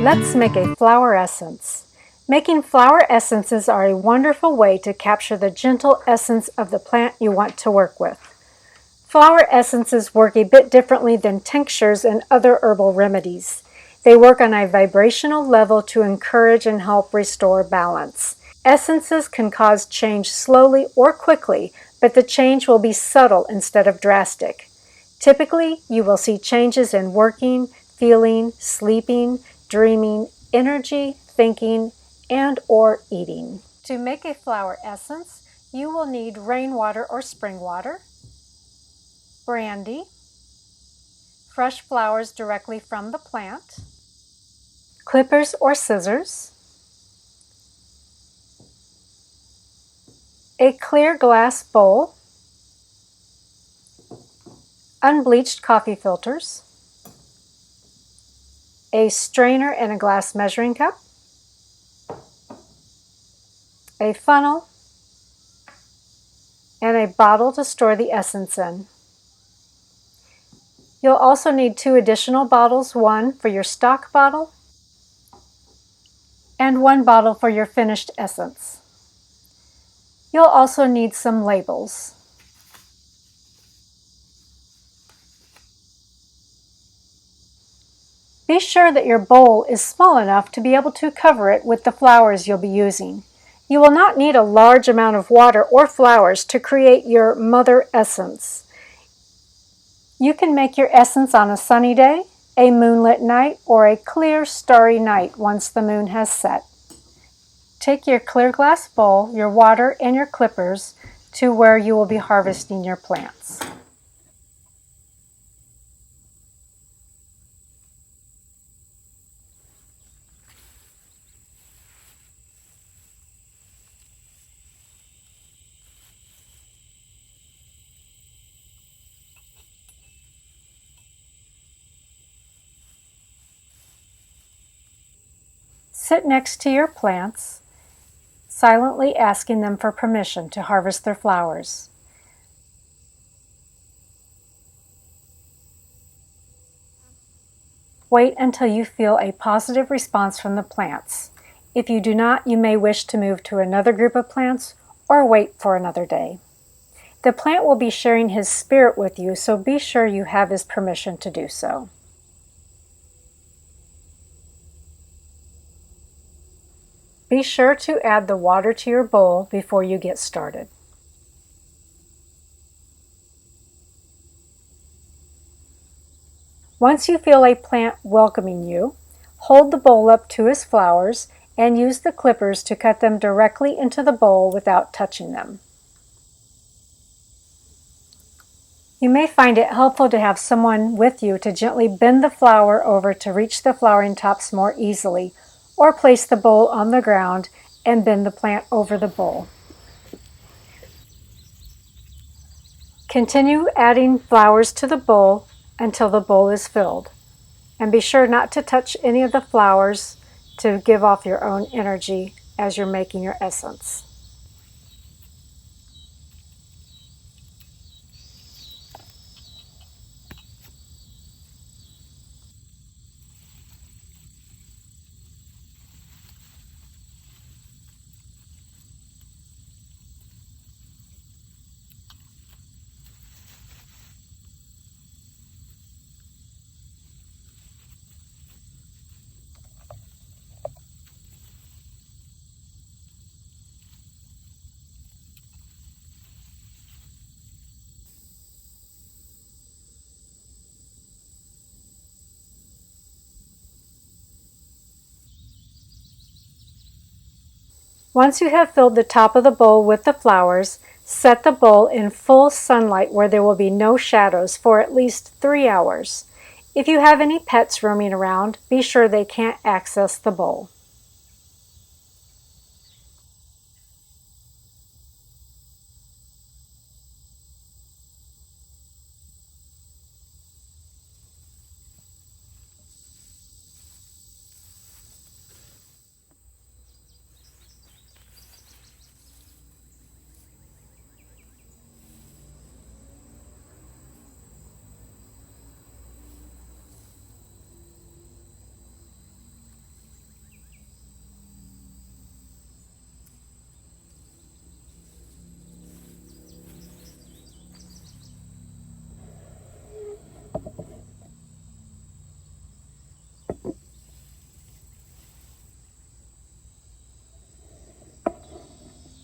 Let's make a flower essence. Making flower essences are a wonderful way to capture the gentle essence of the plant you want to work with. Flower essences work a bit differently than tinctures and other herbal remedies. They work on a vibrational level to encourage and help restore balance. Essences can cause change slowly or quickly, but the change will be subtle instead of drastic. Typically, you will see changes in working, feeling, sleeping, dreaming, energy, thinking, and/or eating. To make a flower essence, you will need rainwater or spring water, brandy, fresh flowers directly from the plant, clippers or scissors, a clear glass bowl, unbleached coffee filters, a strainer and a glass measuring cup, a funnel, and a bottle to store the essence in. You'll also need 2 additional bottles, one for your stock bottle and 1 bottle for your finished essence. You'll also need some labels. Be sure that your bowl is small enough to be able to cover it with the flowers you'll be using. You will not need a large amount of water or flowers to create your mother essence. You can make your essence on a sunny day, a moonlit night, or a clear, starry night once the moon has set. Take your clear glass bowl, your water, and your clippers to where you will be harvesting your plants. Sit next to your plants, silently asking them for permission to harvest their flowers. Wait until you feel a positive response from the plants. If you do not, you may wish to move to another group of plants or wait for another day. The plant will be sharing his spirit with you, so be sure you have his permission to do so. Be sure to add the water to your bowl before you get started. Once you feel a plant welcoming you, hold the bowl up to his flowers and use the clippers to cut them directly into the bowl without touching them. You may find it helpful to have someone with you to gently bend the flower over to reach the flowering tops more easily, or place the bowl on the ground and bend the plant over the bowl. Continue adding flowers to the bowl until the bowl is filled, and be sure not to touch any of the flowers to give off your own energy as you're making your essence. Once you have filled the top of the bowl with the flowers, set the bowl in full sunlight where there will be no shadows for at least 3 hours. If you have any pets roaming around, be sure they can't access the bowl.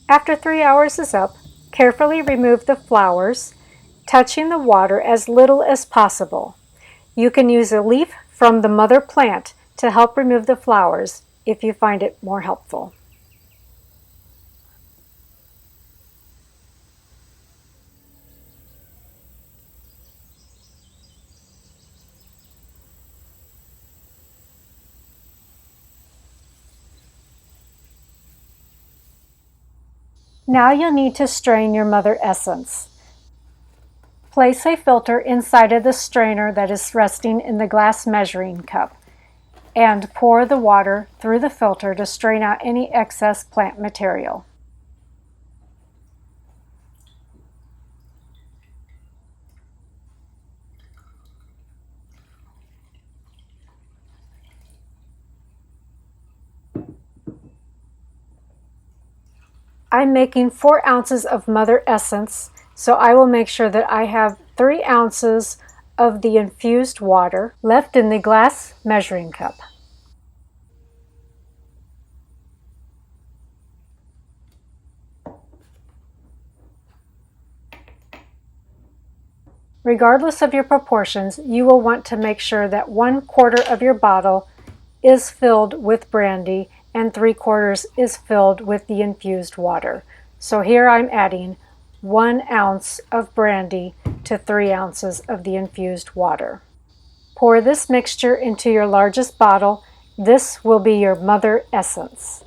After 3 hours is up, carefully remove the flowers, touching the water as little as possible. You can use a leaf from the mother plant to help remove the flowers if you find it more helpful. Now you'll need to strain your mother essence. Place a filter inside of the strainer that is resting in the glass measuring cup and pour the water through the filter to strain out any excess plant material. I'm making 4 ounces of mother essence, so I will make sure that I have 3 ounces of the infused water left in the glass measuring cup. Regardless of your proportions, you will want to make sure that 1/4 of your bottle is filled with brandy and 3/4 is filled with the infused water. So here I'm adding 1 ounce of brandy to 3 ounces of the infused water. Pour this mixture into your largest bottle. This will be your mother essence.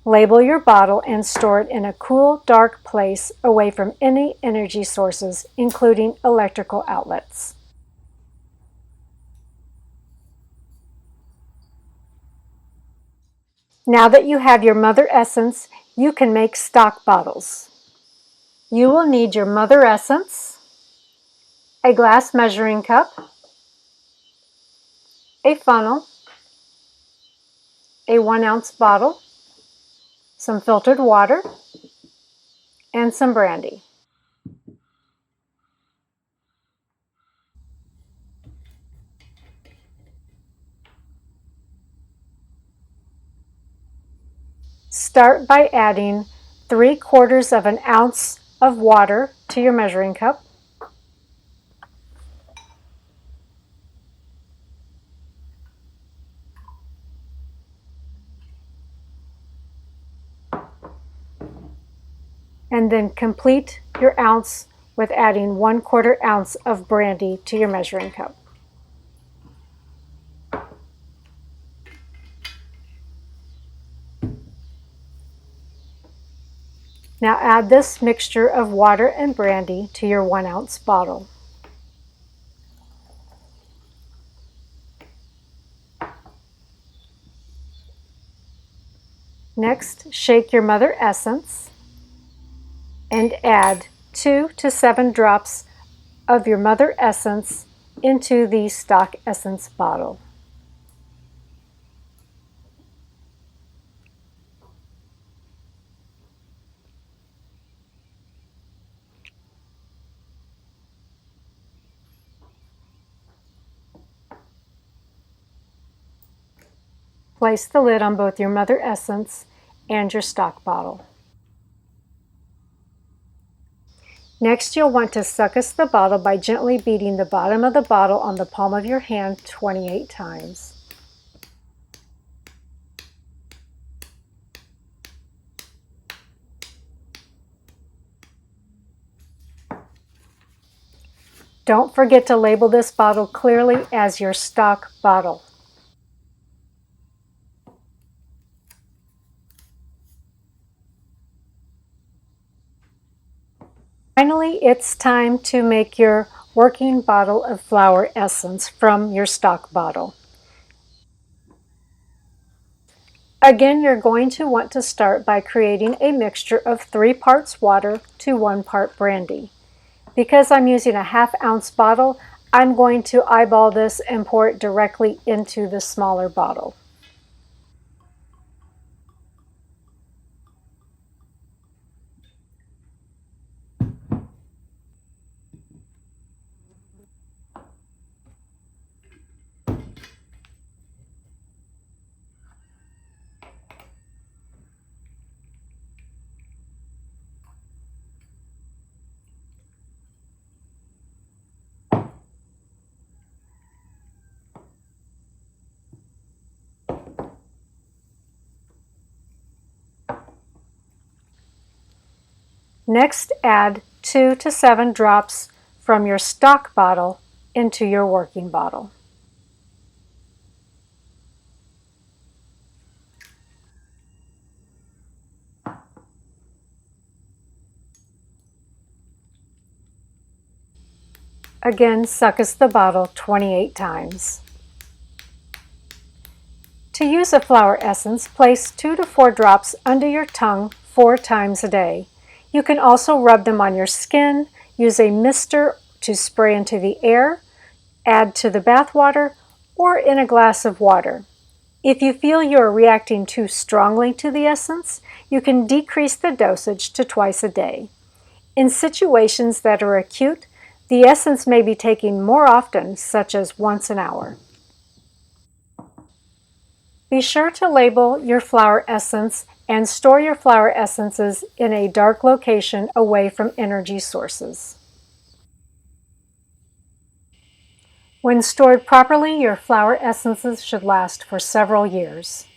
Label your bottle and store it in a cool, dark place away from any energy sources, including electrical outlets. Now that you have your mother essence, you can make stock bottles. You will need your mother essence, a glass measuring cup, a funnel, a 1 ounce bottle, some filtered water, and some brandy. Start by adding 3/4 of an ounce of water to your measuring cup. And then complete your ounce with adding 1/4 ounce of brandy to your measuring cup. Now add this mixture of water and brandy to your 1 ounce bottle. Next, shake your mother essence and add 2 to 7 drops of your mother essence into the stock essence bottle. Place the lid on both your mother essence and your stock bottle. Next, you'll want to suckus the bottle by gently beating the bottom of the bottle on the palm of your hand 28 times. Don't forget to label this bottle clearly as your stock bottle. Finally, it's time to make your working bottle of flower essence from your stock bottle. Again, you're going to want to start by creating a mixture of 3 parts water to 1 part brandy. Because I'm using a 1/2 ounce bottle, I'm going to eyeball this and pour it directly into the smaller bottle. Next, add 2 to 7 drops from your stock bottle into your working bottle. Again, suckus the bottle 28 times. To use a flower essence, place 2 to 4 drops under your tongue 4 times a day. You can also rub them on your skin, use a mister to spray into the air, add to the bath water, or in a glass of water. If you feel you are reacting too strongly to the essence, you can decrease the dosage to twice a day. In situations that are acute, the essence may be taken more often, such as once an hour. Be sure to label your flower essence and store your flower essences in a dark location away from energy sources. When stored properly, your flower essences should last for several years.